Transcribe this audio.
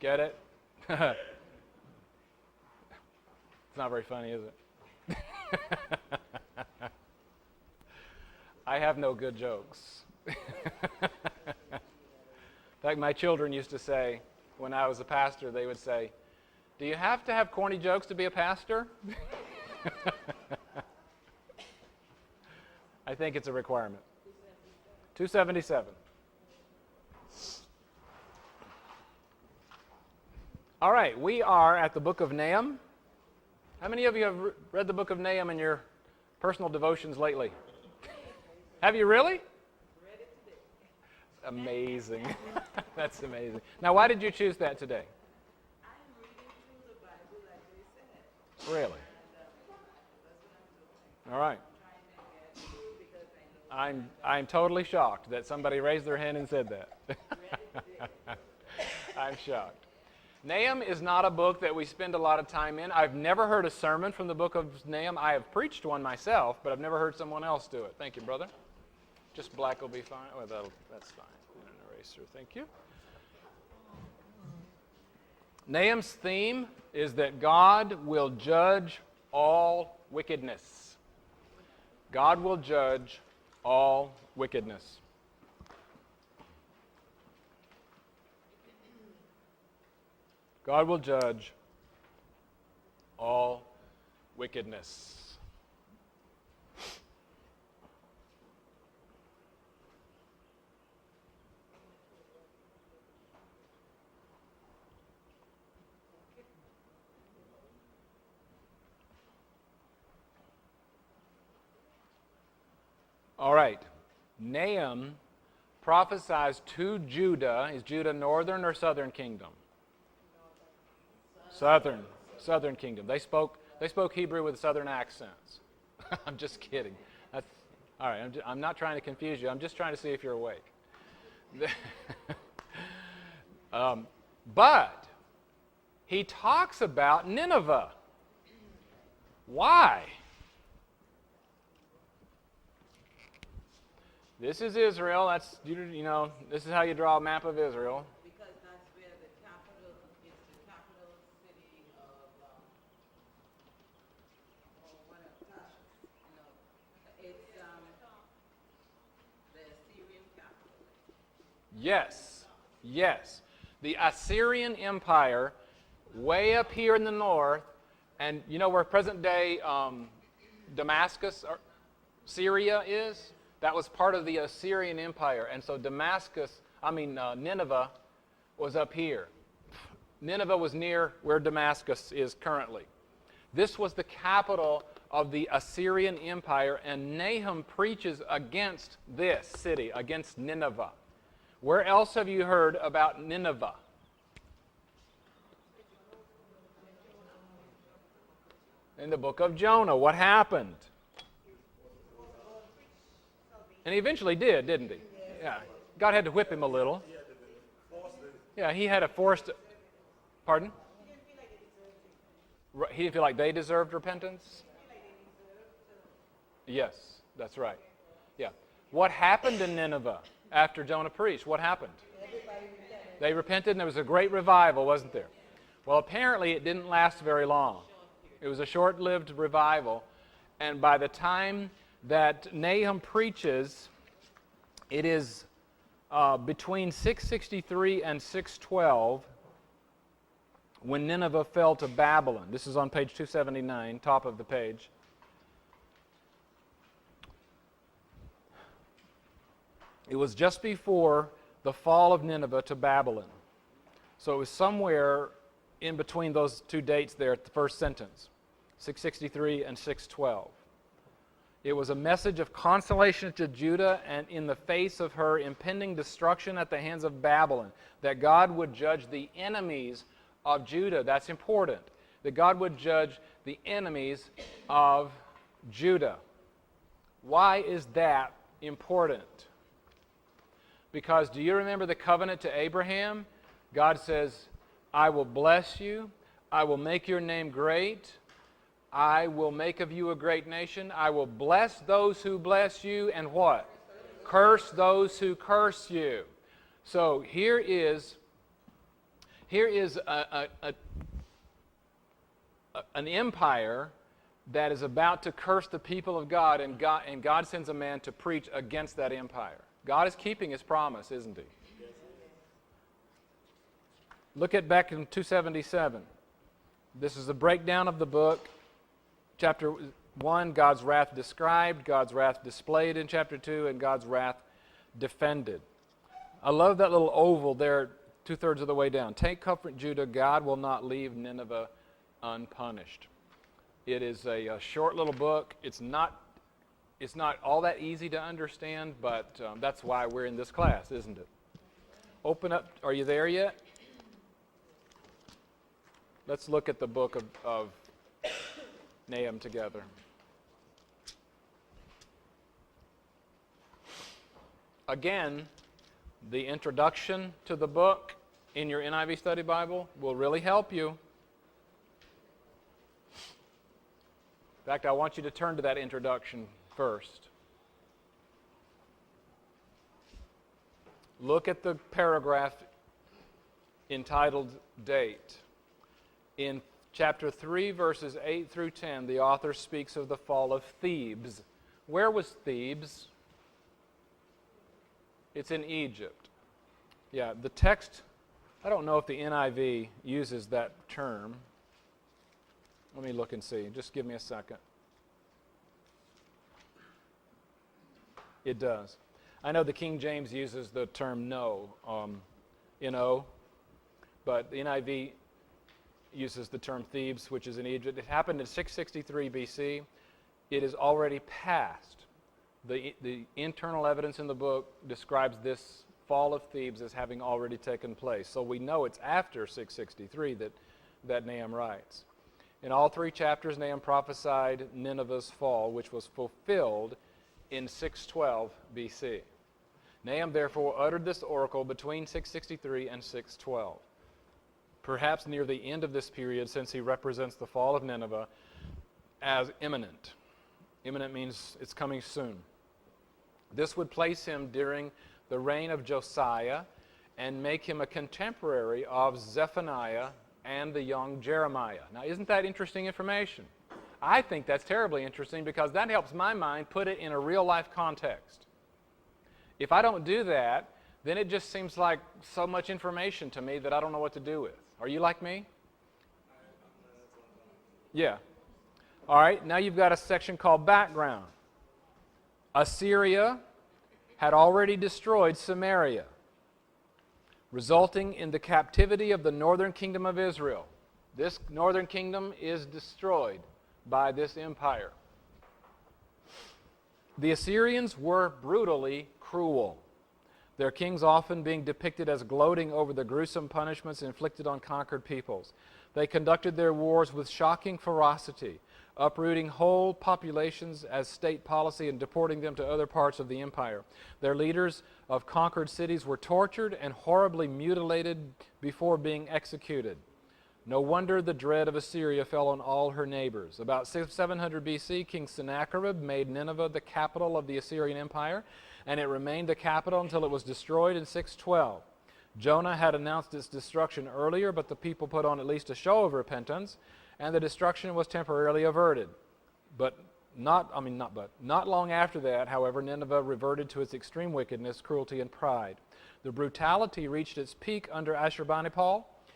Get it? It's not very funny, is it? I have no good jokes. In fact, my children used to say, when I was a pastor, they would say, "Do you have to have corny jokes to be a pastor?" I think it's a requirement. 277. All right, we are at the book of Nahum. How many of you have read the book of Nahum in your personal devotions lately? Have you really? Read it today. Amazing. That's amazing. Now, why did you choose that today? I'm reading through the Bible like they said. Really? And that's what I'm doing. All right. Trying to get through because I know I'm totally shocked that somebody raised their hand and said that. read it today. I'm shocked. Nahum is not a book that we spend a lot of time in. I've never heard a sermon from the book of Nahum. I have preached one myself, but I've never heard someone else do it. Thank you, brother. Just black will be fine. Oh, that's fine. And an eraser. Thank you. Nahum's theme is that God will judge all wickedness. God will judge all wickedness. God will judge all wickedness. All right. Nahum prophesies to Judah. Is Judah northern or southern kingdom? Southern kingdom. They spoke Hebrew with southern accents. I'm just kidding. That's, all right, I'm not trying to confuse you. I'm just trying to see if you're awake. But he talks about Nineveh. Why? This is Israel. That's, you know, this is how you draw a map of Israel. Because that's where the capital, it's the capital city of, it's the Assyrian capital. Yes. The Assyrian Empire, way up here in the north, and you know where present-day Damascus, or Syria is? That was part of the Assyrian Empire, and so Nineveh was up here. Nineveh was near where Damascus is currently. This was the capital of the Assyrian Empire, and Nahum preaches against this city, against Nineveh. Where else have you heard about Nineveh? In the book of Jonah. What happened? And he eventually did, didn't he? Yeah. God had to whip him a little. Yeah, he had a forced... Pardon? He didn't feel like they deserved repentance? Yes, that's right. Yeah. What happened in Nineveh after Jonah preached? What happened? They repented and there was a great revival, wasn't there? Well, apparently it didn't last very long. It was a short-lived revival. And by the time that Nahum preaches, it is between 663 and 612 when Nineveh fell to Babylon. This is on page 279, top of the page. It was just before the fall of Nineveh to Babylon. So it was somewhere in between those two dates there at the first sentence, 663 and 612. It was a message of consolation to Judah and in the face of her impending destruction at the hands of Babylon, that God would judge the enemies of Judah. That's important. That God would judge the enemies of Judah. Why is that important? Because do you remember the covenant to Abraham? God says, I will bless you. I will make your name great. I will make of you a great nation. I will bless those who bless you, and what? Curse those who curse you. So here is Here is an empire that is about to curse the people of God, and God sends a man to preach against that empire. God is keeping his promise, isn't he? Look at back in 277. This is a breakdown of the book. Chapter 1, God's wrath described, God's wrath displayed in chapter 2, and God's wrath defended. I love that little oval there, 2/3 of the way down. Take comfort, Judah, God will not leave Nineveh unpunished. It is a short little book. It's not all that easy to understand, but that's why we're in this class, isn't it? Open up. Are you there yet? Let's look at the book of Nahum together. Again, the introduction to the book in your NIV Study Bible will really help you. In fact, I want you to turn to that introduction first. Look at the paragraph entitled Date. In chapter 3, verses 8 through 10, the author speaks of the fall of Thebes. Where was Thebes? It's in Egypt. Yeah, the text, I don't know if the NIV uses that term. Let me look and see. Just give me a second. It does. I know the King James uses the term no, N-O, but the NIV uses the term Thebes, which is in Egypt. It happened in 663 BC. It is already past. The internal evidence in the book describes this fall of Thebes as having already taken place. So we know it's after 663 that Nahum writes. In all 3 chapters, Nahum prophesied Nineveh's fall, which was fulfilled in 612 BC. Nahum therefore uttered this oracle between 663 and 612. Perhaps near the end of this period, since he represents the fall of Nineveh as imminent. Imminent means it's coming soon. This would place him during the reign of Josiah and make him a contemporary of Zephaniah and the young Jeremiah. Now, isn't that interesting information? I think that's terribly interesting because that helps my mind put it in a real-life context. If I don't do that, then it just seems like so much information to me that I don't know what to do with. Are you like me? Yeah. All right, now you've got a section called Background. Assyria had already destroyed Samaria, resulting in the captivity of the northern kingdom of Israel. This northern kingdom is destroyed by this empire. The Assyrians were brutally cruel, their kings often being depicted as gloating over the gruesome punishments inflicted on conquered peoples. They conducted their wars with shocking ferocity, uprooting whole populations as state policy and deporting them to other parts of the empire. Their leaders of conquered cities were tortured and horribly mutilated before being executed. No wonder the dread of Assyria fell on all her neighbors. About 700 BC, King Sennacherib made Nineveh the capital of the Assyrian Empire, and it remained the capital until it was destroyed in 612. Jonah had announced its destruction earlier, but the people put on at least a show of repentance, and the destruction was temporarily averted. Not long after that, however, Nineveh reverted to its extreme wickedness, cruelty, and pride. The brutality reached its peak under Ashurbanipal,